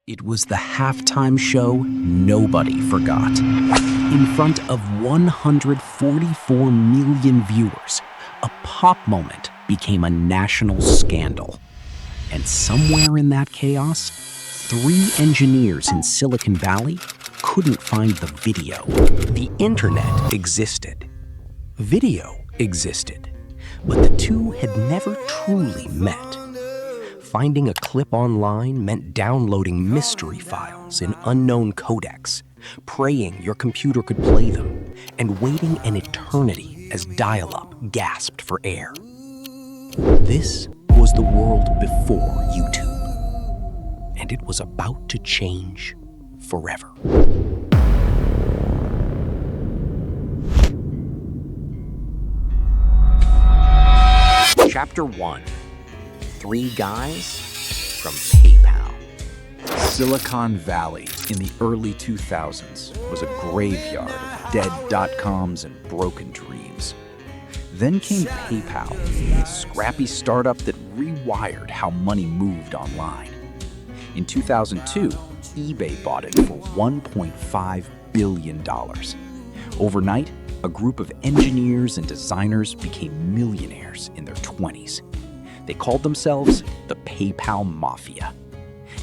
It was the halftime show nobody forgot. In front of 144 million viewers, a pop moment became a national scandal. And somewhere in that chaos, 3 engineers in Silicon Valley couldn't find the video. The internet existed. Video existed. But the two had never truly met. Finding a clip online meant downloading mystery files in unknown codecs, praying your computer could play them, and waiting an eternity as dial-up gasped for air. This was the world before YouTube, and it was about to change forever. Chapter 1. 3 guys from PayPal. Silicon Valley in the early 2000s was a graveyard of dead dot-coms and broken dreams. Then came PayPal, a scrappy startup that rewired how money moved online. In 2002, eBay bought it for $1.5 billion. Overnight, a group of engineers and designers became millionaires in their 20s. They called themselves the PayPal Mafia.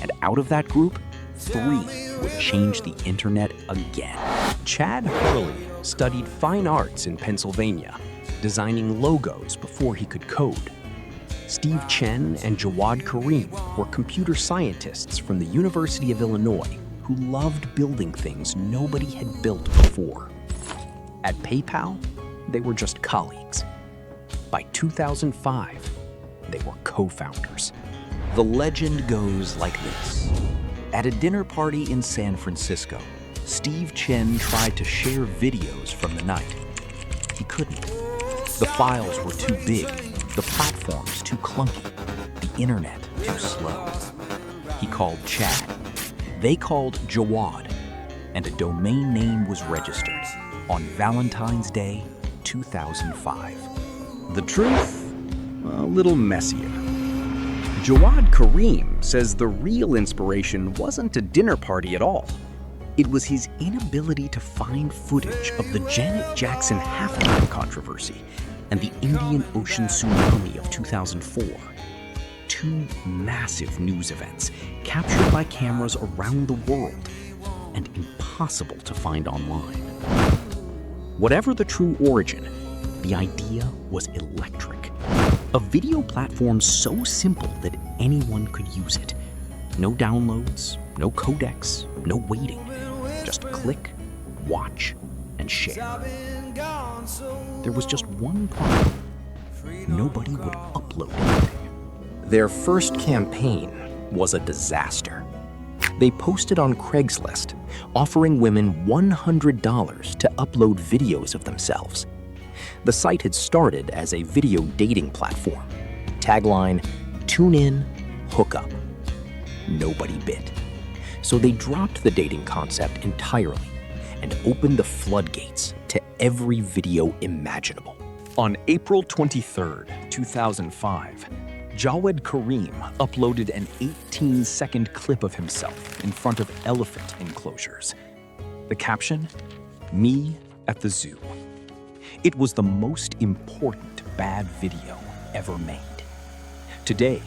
And out of that group, 3 would change the internet again. Chad Hurley studied fine arts in Pennsylvania, designing logos before he could code. Steve Chen and Jawad Karim were computer scientists from the University of Illinois who loved building things nobody had built before. At PayPal, they were just colleagues. By 2005, they were co-founders. The legend goes like this. At a dinner party in San Francisco, Steve Chen tried to share videos from the night. He couldn't. The files were too big, the platforms too clunky, the internet too slow. He called Chad. They called Jawad, and a domain name was registered on Valentine's Day, 2005. The truth? A little messier. Jawad Karim says the real inspiration wasn't a dinner party at all. It was his inability to find footage of the Janet Jackson halftime controversy and the Indian Ocean tsunami of 2004. 2 massive news events captured by cameras around the world and impossible to find online. Whatever the true origin, the idea was electric. A video platform so simple that anyone could use it. No downloads, no codecs, no waiting. Just click, watch, and share. There was just one problem. Nobody would upload anything. Their first campaign was a disaster. They posted on Craigslist, offering women $100 to upload videos of themselves. The site had started as a video dating platform. Tagline, tune in, hook up. Nobody bit. So they dropped the dating concept entirely and opened the floodgates to every video imaginable. On April 23, 2005, Jawad Karim uploaded an 18-second clip of himself in front of elephant enclosures. The caption, "Me at the zoo." It was the most important bad video ever made. Today,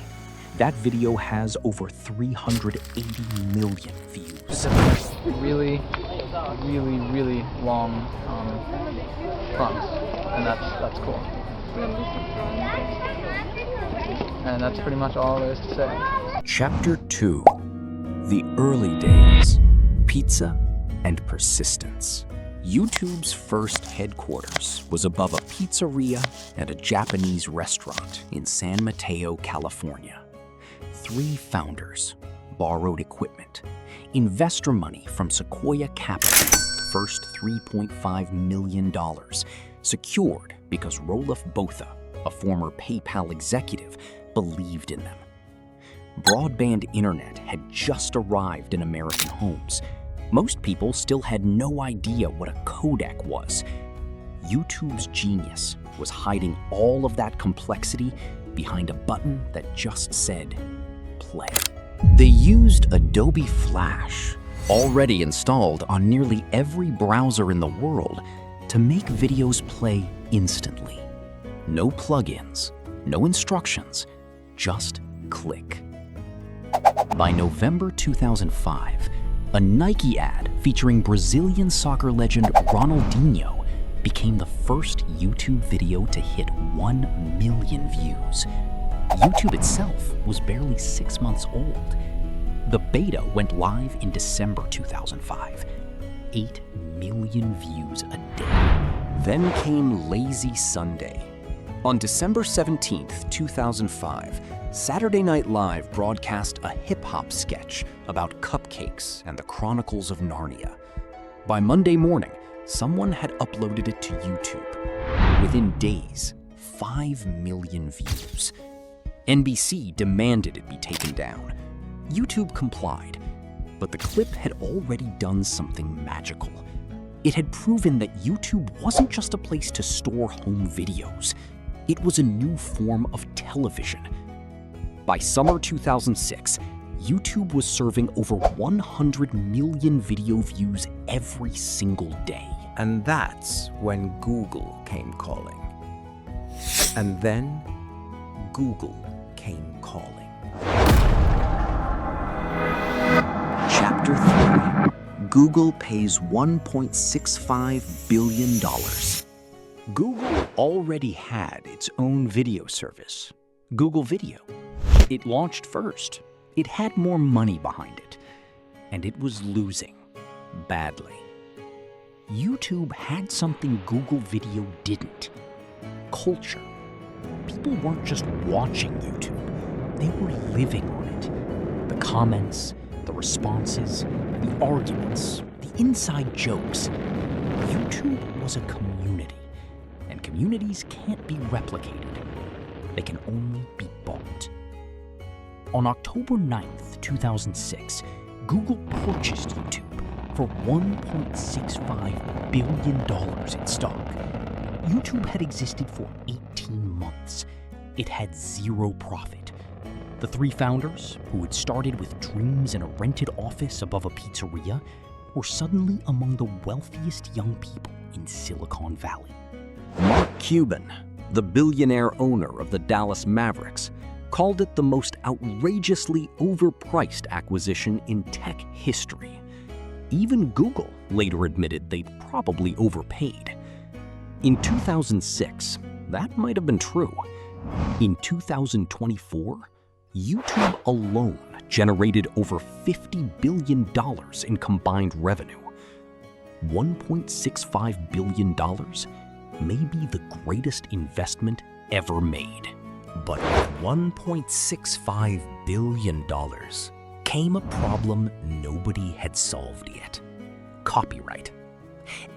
that video has over 380 million views. It's a really long promise, and that's cool. And that's pretty much all there is to say. Chapter 2. The early days. Pizza and persistence. YouTube's first headquarters was above a pizzeria and a Japanese restaurant in San Mateo, California. 3 founders borrowed equipment, investor money from Sequoia Capital, first $3.5 million, secured because Rolf Botha, a former PayPal executive, believed in them. Broadband internet had just arrived in American homes. Most people still had no idea what a codec was. YouTube's genius was hiding all of that complexity behind a button that just said, play. They used Adobe Flash, already installed on nearly every browser in the world, to make videos play instantly. No plugins, no instructions, just click. By November 2005, a Nike ad featuring Brazilian soccer legend Ronaldinho became the first YouTube video to hit 1 million views. YouTube itself was barely 6 months old. The beta went live in December 2005. 8 million views a day. Then came Lazy Sunday. On December 17th, 2005, Saturday Night Live broadcast a hip-hop sketch about cupcakes and the Chronicles of Narnia. By Monday morning, someone had uploaded it to YouTube. Within days, 5 million views. NBC demanded it be taken down. YouTube complied, but the clip had already done something magical. It had proven that YouTube wasn't just a place to store home videos. It was a new form of television. By summer 2006, YouTube was serving over 100 million video views every single day. And that's when Google came calling. And then Google came calling. Chapter 3. Google pays $1.65 billion. Google already had its own video service, Google Video. It launched first. It had more money behind it, and it was losing badly. YouTube had something Google Video didn't: culture. People weren't just watching YouTube, they were living on it. The comments, the responses, the arguments, the inside jokes. YouTube was a community, and communities can't be replicated. They can only be bought. On October 9th, 2006, Google purchased YouTube for $1.65 billion in stock. YouTube had existed for 18 months. It had zero profit. The three founders, who had started with dreams in a rented office above a pizzeria, were suddenly among the wealthiest young people in Silicon Valley. Mark Cuban, the billionaire owner of the Dallas Mavericks, called it the most outrageously overpriced acquisition in tech history. Even Google later admitted they'd probably overpaid. In 2006, that might have been true. In 2024, YouTube alone generated over $50 billion in combined revenue. $1.65 billion may be the greatest investment ever made. But with $1.65 billion came a problem nobody had solved yet: copyright.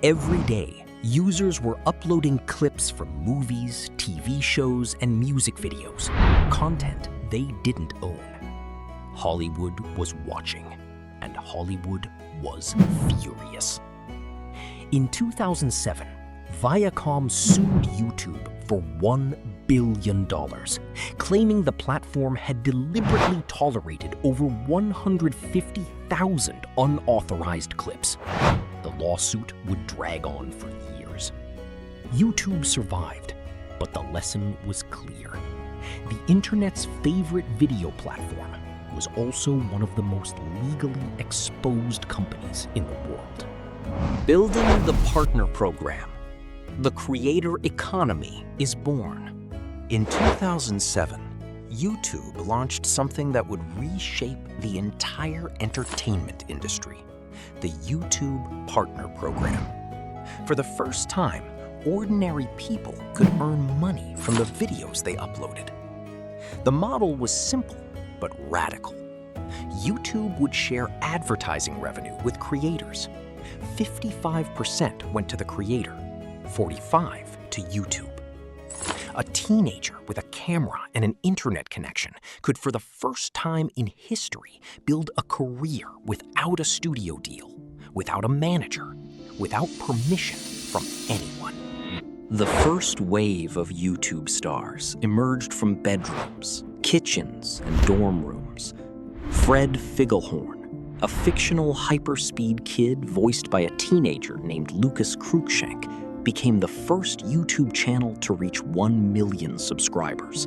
Every day, users were uploading clips from movies, TV shows, and music videos, content they didn't own. Hollywood was watching, and Hollywood was furious. In 2007, Viacom sued YouTube for $1 billion, claiming the platform had deliberately tolerated over 150,000 unauthorized clips. The lawsuit would drag on for years. YouTube survived, but the lesson was clear. The internet's favorite video platform was also one of the most legally exposed companies in the world. Building the partner program, the creator economy is born. In 2007, YouTube launched something that would reshape the entire entertainment industry: the YouTube Partner Program. For the first time, ordinary people could earn money from the videos they uploaded. The model was simple but radical. YouTube would share advertising revenue with creators. 55% went to the creator, 45% to YouTube. A teenager with a camera and an internet connection could, for the first time in history, build a career without a studio deal, without a manager, without permission from anyone. The first wave of YouTube stars emerged from bedrooms, kitchens, and dorm rooms. Fred Figglehorn, a fictional hyperspeed kid voiced by a teenager named Lucas Cruikshank, became the first YouTube channel to reach 1 million subscribers.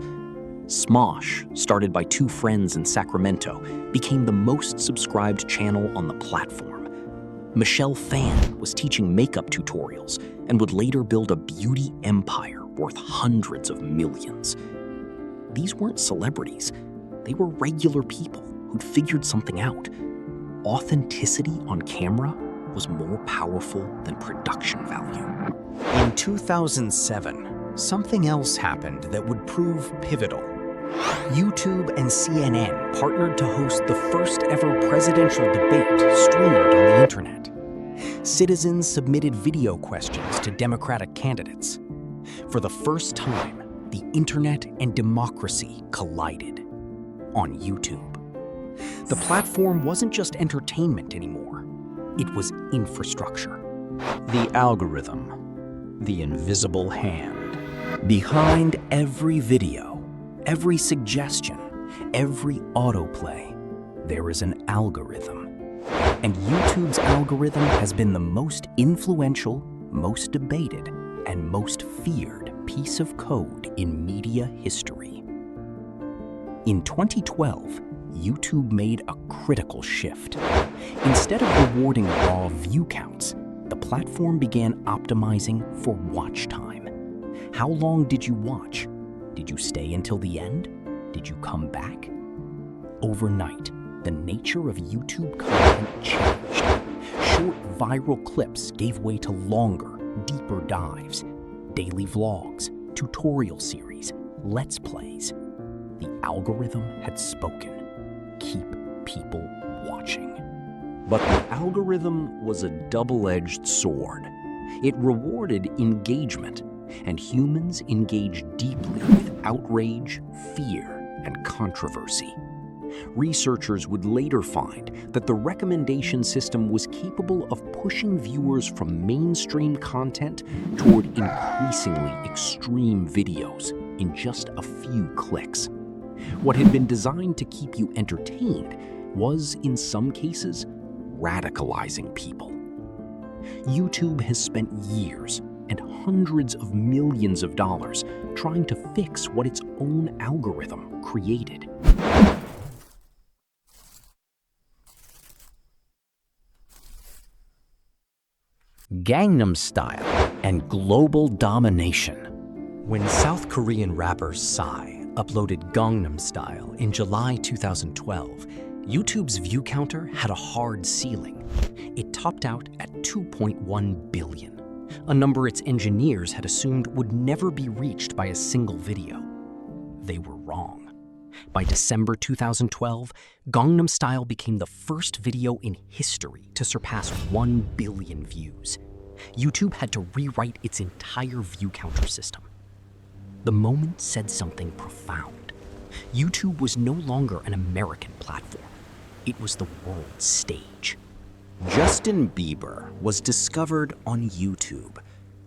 Smosh, started by two friends in Sacramento, became the most subscribed channel on the platform. Michelle Phan was teaching makeup tutorials and would later build a beauty empire worth hundreds of millions. These weren't celebrities. They were regular people who'd figured something out. Authenticity on camera was more powerful than production value. In 2007, something else happened that would prove pivotal. YouTube and CNN partnered to host the first ever presidential debate streamed on the internet. Citizens submitted video questions to Democratic candidates. For the first time, the internet and democracy collided on YouTube. The platform wasn't just entertainment anymore. It was infrastructure. The algorithm, the invisible hand. Behind every video, every suggestion, every autoplay, there is an algorithm. And YouTube's algorithm has been the most influential, most debated, and most feared piece of code in media history. In 2012, YouTube made a critical shift. Instead of rewarding raw view counts, the platform began optimizing for watch time. How long did you watch? Did you stay until the end? Did you come back? Overnight, the nature of YouTube content changed. Short viral clips gave way to longer, deeper dives, daily vlogs, tutorial series, Let's Plays. The algorithm had spoken. Keep people watching. But the algorithm was a double-edged sword. It rewarded engagement, and humans engaged deeply with outrage, fear, and controversy. Researchers would later find that the recommendation system was capable of pushing viewers from mainstream content toward increasingly extreme videos in just a few clicks. What had been designed to keep you entertained was, in some cases, radicalizing people. YouTube has spent years and hundreds of millions of dollars trying to fix what its own algorithm created. Gangnam Style and global domination. When South Korean rapper Psy uploaded Gangnam Style in July 2012, YouTube's view counter had a hard ceiling. It topped out at 2.1 billion, a number its engineers had assumed would never be reached by a single video. They were wrong. By December 2012, Gangnam Style became the first video in history to surpass 1 billion views. YouTube had to rewrite its entire view counter system. The moment said something profound. YouTube was no longer an American platform. It was the world's stage. Justin Bieber was discovered on YouTube.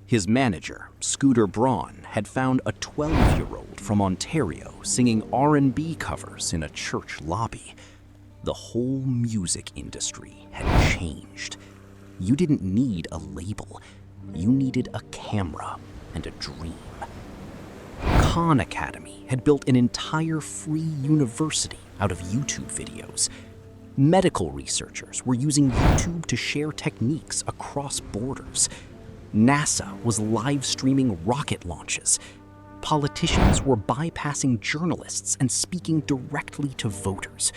His manager, Scooter Braun, had found a 12-year-old from Ontario singing R&B covers in a church lobby. The whole music industry had changed. You didn't need a label. You needed a camera and a dream. Khan Academy had built an entire free university out of YouTube videos. Medical researchers were using YouTube to share techniques across borders. NASA was live streaming rocket launches. Politicians were bypassing journalists and speaking directly to voters.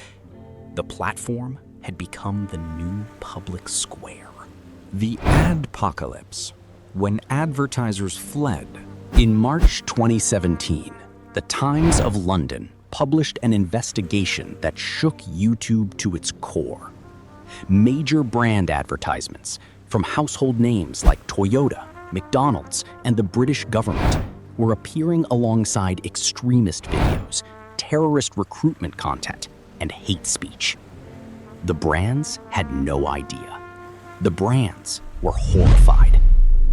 The platform had become the new public square. The adpocalypse, when advertisers fled. In March 2017, the Times of London published an investigation that shook YouTube to its core. Major brand advertisements, from household names like Toyota, McDonald's, and the British government, were appearing alongside extremist videos, terrorist recruitment content, and hate speech. The brands had no idea. The brands were horrified,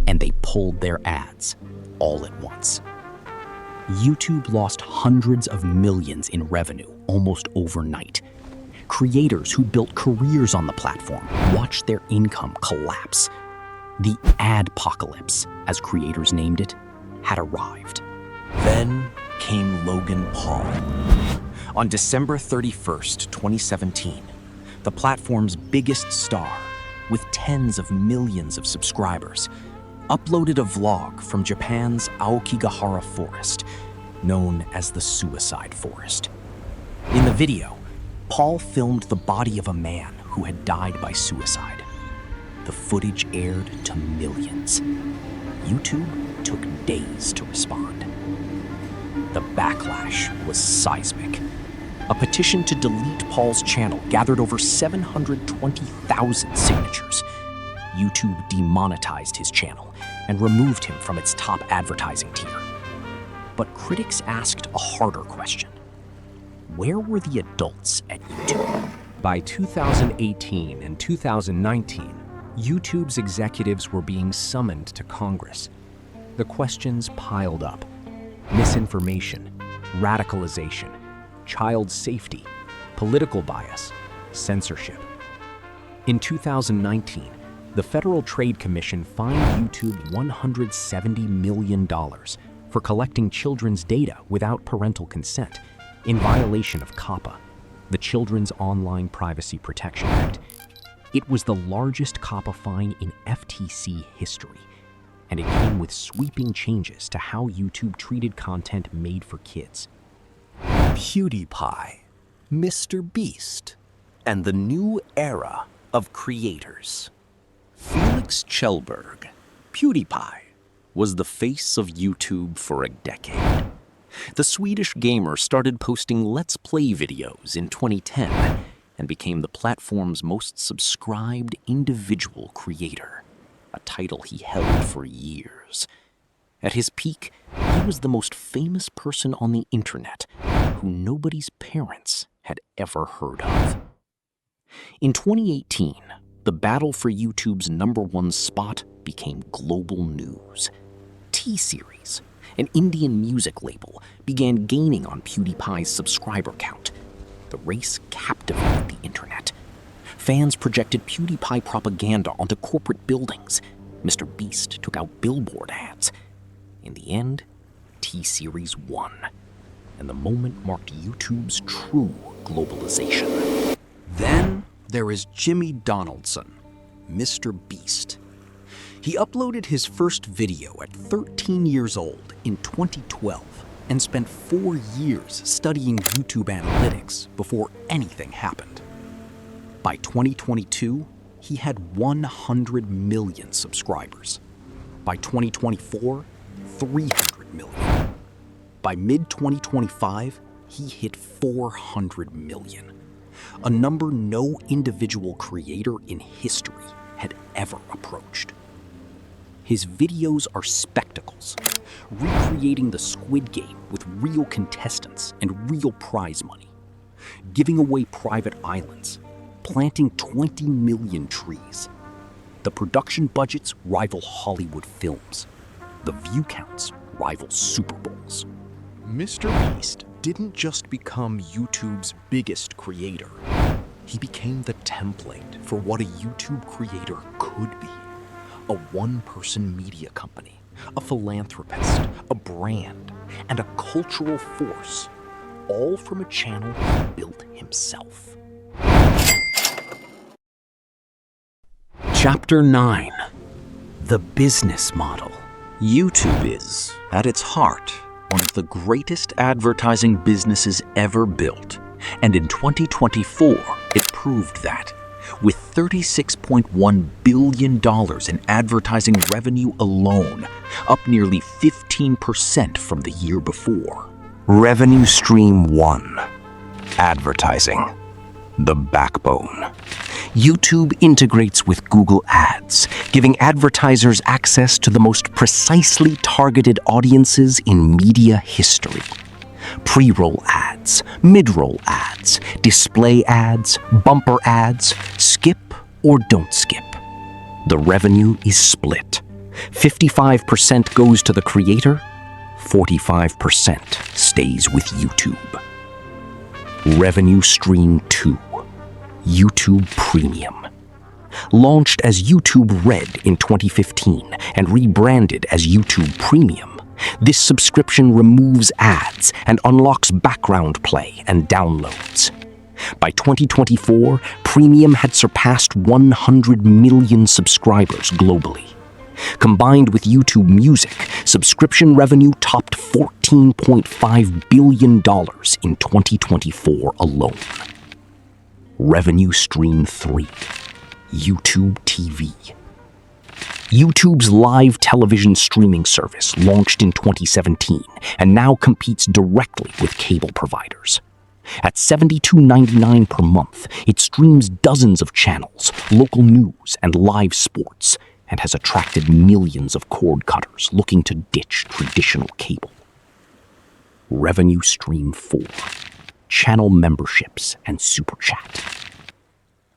and they pulled their ads all at once. YouTube lost hundreds of millions in revenue almost overnight. Creators who built careers on the platform watched their income collapse. The adpocalypse, as creators named it, had arrived. Then came Logan Paul. On December 31st, 2017, the platform's biggest star, with tens of millions of subscribers, uploaded a vlog from Japan's Aokigahara Forest, known as the Suicide Forest. In the video, Paul filmed the body of a man who had died by suicide. The footage aired to millions. YouTube took days to respond. The backlash was seismic. A petition to delete Paul's channel gathered over 720,000 signatures. YouTube demonetized his channel and removed him from its top advertising tier. But critics asked a harder question. Where were the adults at YouTube? By 2018 and 2019, YouTube's executives were being summoned to Congress. The questions piled up: misinformation, radicalization, child safety, political bias, censorship. In 2019, the Federal Trade Commission fined YouTube $170 million for collecting children's data without parental consent, in violation of COPPA, the Children's Online Privacy Protection Act. It was the largest COPPA fine in FTC history, and it came with sweeping changes to how YouTube treated content made for kids. PewDiePie, Mr. Beast, and the new era of creators. Felix Kjellberg, PewDiePie, was the face of YouTube for a decade. The Swedish gamer started posting Let's Play videos in 2010 and became the platform's most subscribed individual creator, a title he held for years. At his peak, he was the most famous person on the internet who nobody's parents had ever heard of. In 2018, the battle for YouTube's #1 spot became global news. T-Series, an Indian music label, began gaining on PewDiePie's subscriber count. The race captivated the internet. Fans projected PewDiePie propaganda onto corporate buildings. Mr. Beast took out billboard ads. In the end, T-Series won, and the moment marked YouTube's true globalization. Then there is Jimmy Donaldson, Mr. Beast. He uploaded his first video at 13 years old in 2012 and spent 4 years studying YouTube analytics before anything happened. By 2022, he had 100 million subscribers. By 2024, 300 million. By mid-2025, he hit 400 million, a number no individual creator in history had ever approached. His videos are spectacles, recreating the Squid Game with real contestants and real prize money, giving away private islands, planting 20 million trees. The production budgets rival Hollywood films. The view counts rival Super Bowls. Mr. Beast didn't just become YouTube's biggest creator. He became the template for what a YouTube creator could be. A one-person media company, a philanthropist, a brand, and a cultural force, all from a channel he built himself. Chapter 9. The Business Model. YouTube is, at its heart, one of the greatest advertising businesses ever built, and in 2024, it proved that. With $36.1 billion in advertising revenue alone, up nearly 15% from the year before. Revenue Stream 1. Advertising. The backbone. YouTube integrates with Google Ads, giving advertisers access to the most precisely targeted audiences in media history. Pre-roll ads, mid-roll ads, display ads, bumper ads, skip or don't skip. The revenue is split. 55% goes to the creator, 45% stays with YouTube. Revenue Stream 2. YouTube Premium. Launched as YouTube Red in 2015 and rebranded as YouTube Premium, this subscription removes ads and unlocks background play and downloads. By 2024, Premium had surpassed 100 million subscribers globally. Combined with YouTube Music, subscription revenue topped $14.5 billion in 2024 alone. Revenue Stream 3. YouTube TV. YouTube's live television streaming service launched in 2017 and now competes directly with cable providers. At $72.99 per month, it streams dozens of channels, local news, and live sports, and has attracted millions of cord cutters looking to ditch traditional cable. Revenue Stream 4. Channel memberships and Super Chat.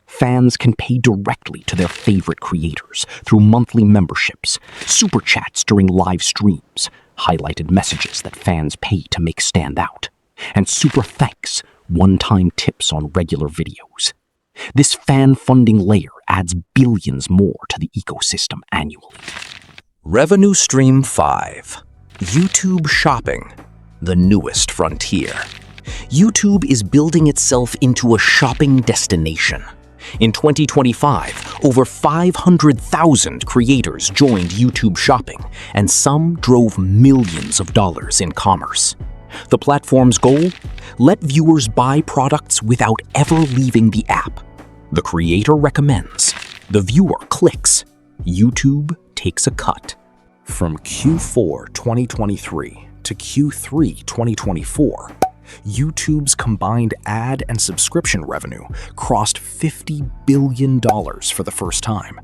Fans can pay directly to their favorite creators through monthly memberships, Super Chats during live streams, highlighted messages that fans pay to make stand out, and Super Thanks, one-time tips on regular videos. This fan funding layer adds billions more to the ecosystem annually. Revenue Stream 5. YouTube Shopping, the newest frontier. YouTube is building itself into a shopping destination. In 2025, over 500,000 creators joined YouTube Shopping, and some drove millions of dollars in commerce. The platform's goal? Let viewers buy products without ever leaving the app. The creator recommends. The viewer clicks. YouTube takes a cut. From Q4 2023 to Q3 2024, YouTube's combined ad and subscription revenue crossed $50 billion for the first time.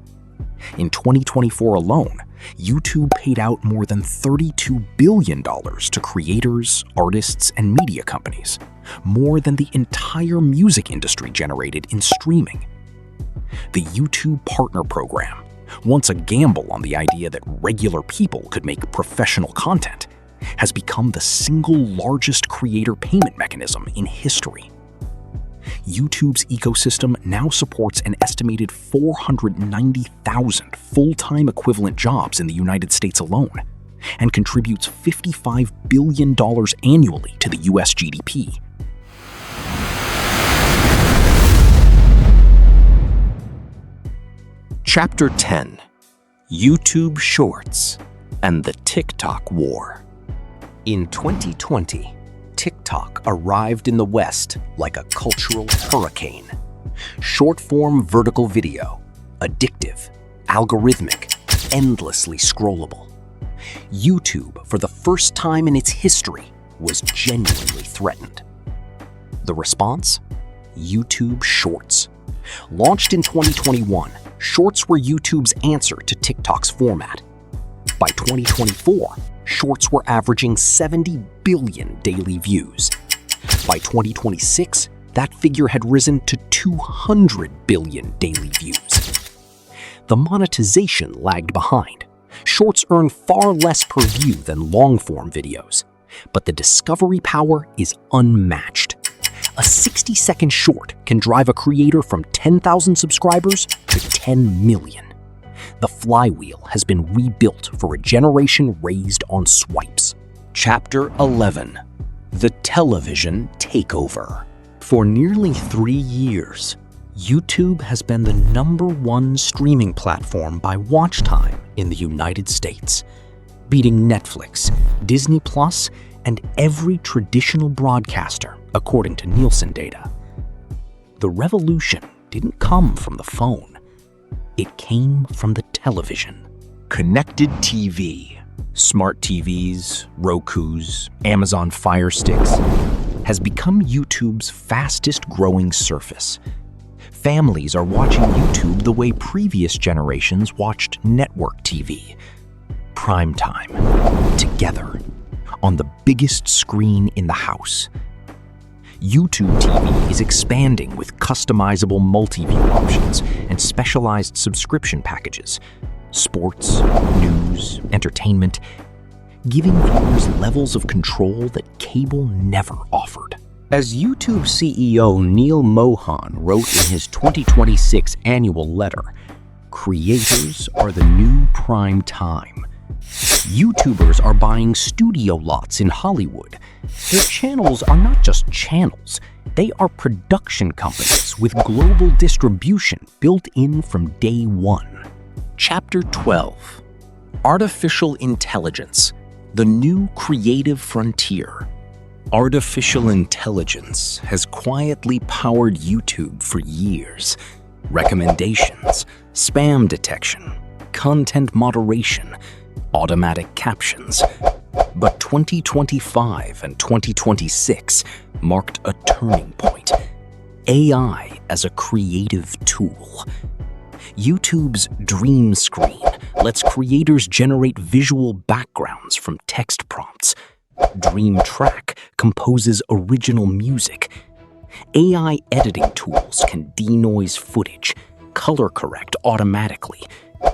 In 2024 alone, YouTube paid out more than $32 billion to creators, artists, and media companies, more than the entire music industry generated in streaming. The YouTube Partner Program, once a gamble on the idea that regular people could make professional content, has become the single largest creator payment mechanism in history. YouTube's ecosystem now supports an estimated 490,000 full-time equivalent jobs in the United States alone, and contributes $55 billion annually to the US GDP. Chapter 10. YouTube Shorts and the TikTok War. In 2020, TikTok arrived in the West like a cultural hurricane. Short-form vertical video, addictive, algorithmic, endlessly scrollable. YouTube, for the first time in its history, was genuinely threatened. The response? YouTube Shorts. Launched in 2021, Shorts were YouTube's answer to TikTok's format. By 2024, Shorts were averaging 70 billion daily views. By 2026, that figure had risen to 200 billion daily views. The monetization lagged behind. Shorts earn far less per view than long-form videos, but the discovery power is unmatched. A 60-second short can drive a creator from 10,000 subscribers to 10 million. The flywheel has been rebuilt for a generation raised on swipes. Chapter 11. The Television Takeover. For nearly 3 years, YouTube has been the #1 streaming platform by watch time in the United States, beating Netflix, Disney+, and every traditional broadcaster, according to Nielsen data. The revolution didn't come from the phone. It came from the television. Connected TV, smart TVs, Rokus, Amazon Fire Sticks, has become YouTube's fastest growing surface. Families are watching YouTube the way previous generations watched network TV. Prime time, together, on the biggest screen in the house. YouTube TV is expanding with customizable multi-view options and specialized subscription packages, sports, news, entertainment, giving viewers levels of control that cable never offered. As YouTube CEO Neil Mohan wrote in his 2026 annual letter, creators are the new prime time. YouTubers are buying studio lots in Hollywood. Their channels are not just channels, they are production companies with global distribution built in from day one. Chapter 12: Artificial Intelligence, the New Creative Frontier. Artificial intelligence has quietly powered YouTube for years. Recommendations, spam detection, content moderation, automatic captions. But 2025 and 2026 marked a turning point. AI as a creative tool. YouTube's Dream Screen lets creators generate visual backgrounds from text prompts. Dream Track composes original music. AI editing tools can denoise footage, color correct automatically,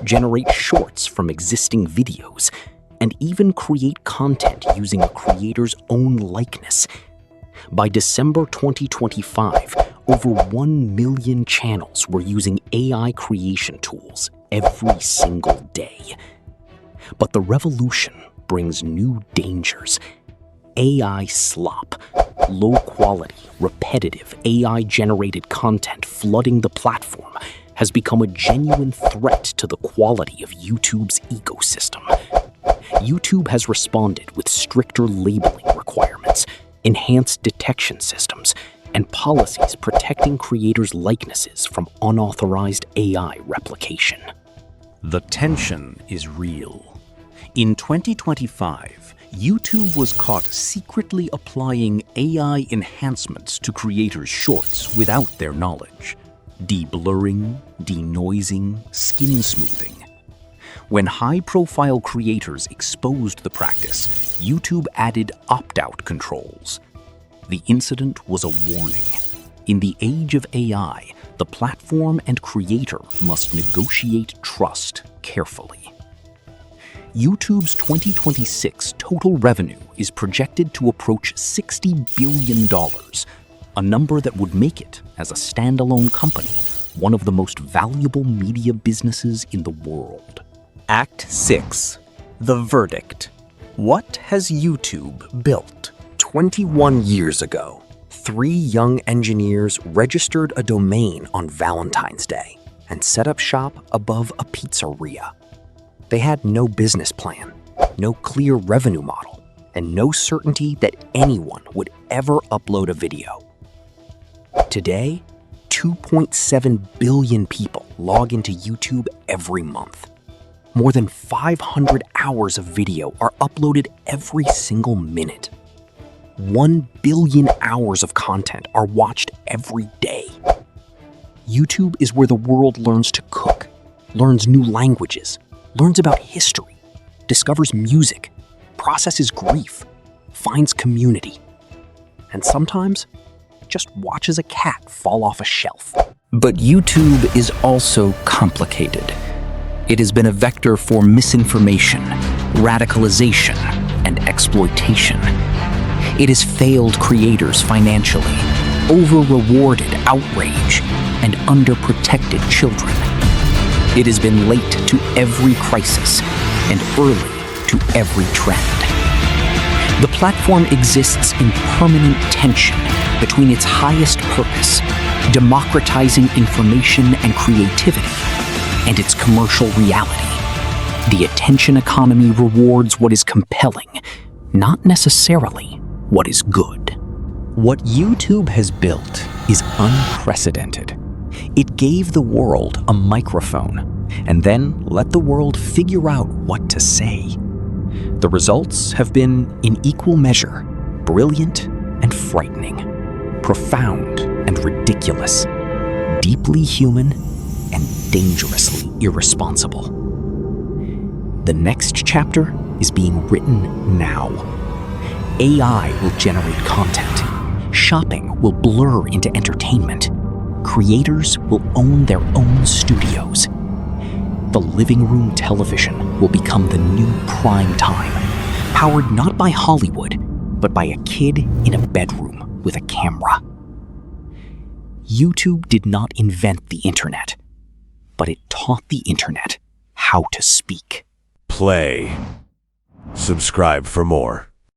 generate shorts from existing videos, and even create content using a creator's own likeness. By December 2025, over 1 million channels were using AI creation tools every single day. But the revolution brings new dangers. AI slop, low-quality, repetitive, AI-generated content flooding the platform has become a genuine threat to the quality of YouTube's ecosystem. YouTube has responded with stricter labeling requirements, enhanced detection systems, and policies protecting creators' likenesses from unauthorized AI replication. The tension is real. In 2025, YouTube was caught secretly applying AI enhancements to creators' shorts without their knowledge. De-blurring, denoising, skin smoothing. When high-profile creators exposed the practice, YouTube added opt-out controls. The incident was a warning. In the age of AI, the platform and creator must negotiate trust carefully. YouTube's 2026 total revenue is projected to approach $60 billion, a number that would make it, as a standalone company, one of the most valuable media businesses in the world. Act 6. The Verdict. What has YouTube built? 21 years ago, 3 young engineers registered a domain on Valentine's Day and set up shop above a pizzeria. They had no business plan, no clear revenue model, and no certainty that anyone would ever upload a video. Today, 2.7 billion people log into YouTube every month. More than 500 hours of video are uploaded every single minute. 1 billion hours of content are watched every day. YouTube is where the world learns to cook, learns new languages, learns about history, discovers music, processes grief, finds community, and sometimes just watches a cat fall off a shelf. But YouTube is also complicated. It has been a vector for misinformation, radicalization, and exploitation. It has failed creators financially, over-rewarded outrage, and underprotected children. It has been late to every crisis and early to every trend. The platform exists in permanent tension between its highest purpose, democratizing information and creativity, and its commercial reality. The attention economy rewards what is compelling, not necessarily what is good. What YouTube has built is unprecedented. It gave the world a microphone and then let the world figure out what to say. The results have been, in equal measure, brilliant and frightening, profound and ridiculous, deeply human and dangerously irresponsible. The next chapter is being written now. AI will generate content. Shopping will blur into entertainment. Creators will own their own studios. The living room television will become the new prime time, powered not by Hollywood, but by a kid in a bedroom with a camera. YouTube did not invent the internet, but it taught the internet how to speak. Play. Subscribe for more.